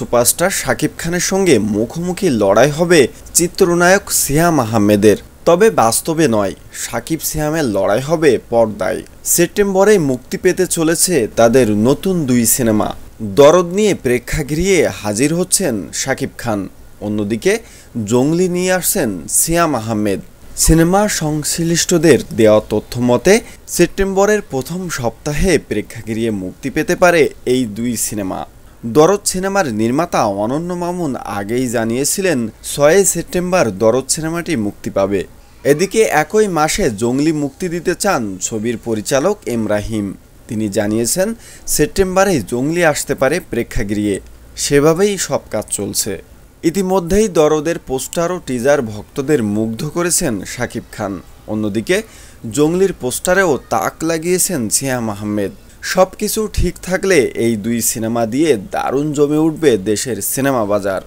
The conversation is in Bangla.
সুপারস্টার শাকিব খানের সঙ্গে মুখোমুখি লড়াই হবে চিত্রনায়ক সিয়াম আহমেদের। তবে বাস্তবে নয়, শাকিব সিয়ামের লড়াই হবে পর্দায়। সেপ্টেম্বরে মুক্তি পেতে চলেছে তাদের নতুন দুই সিনেমা। দরদ নিয়ে প্রেক্ষাগৃহে হাজির হচ্ছেন শাকিব খান, অন্যদিকে জঙ্গলি নিয়ে আসছেন সিয়াম আহমেদ। সিনেমা সংশ্লিষ্টদের দেওয়া তথ্য মতে সেপ্টেম্বরের প্রথম সপ্তাহে প্রেক্ষাগৃহে মুক্তি পেতে পারে এই দুই সিনেমা। দরদ সিনেমার নির্মাতা অনন্য মামুন আগেই জানিয়েছিলেন ৬ সেপ্টেম্বর দরদ সিনেমাটি মুক্তি পাবে। এদিকে একই মাসে জঙ্গলি মুক্তি দিতে চান ছবির পরিচালক এম রাহিম। তিনি জানিয়েছেন সেপ্টেম্বরে জঙ্গলি আসতে পারে প্রেক্ষাগৃহে, সেভাবেই সব কাজ চলছে। ইতিমধ্যেই দরদের পোস্টার ও টিজার ভক্তদের মুগ্ধ করেছেন শাকিব খান, অন্যদিকে জঙ্গলির পোস্টারেও তাক লাগিয়েছেন সিয়াম আহমেদ। সবকিছু ঠিক থাকলে এই দুই সিনেমা দিয়ে দারুণ জমে উঠবে দেশের সিনেমা বাজার।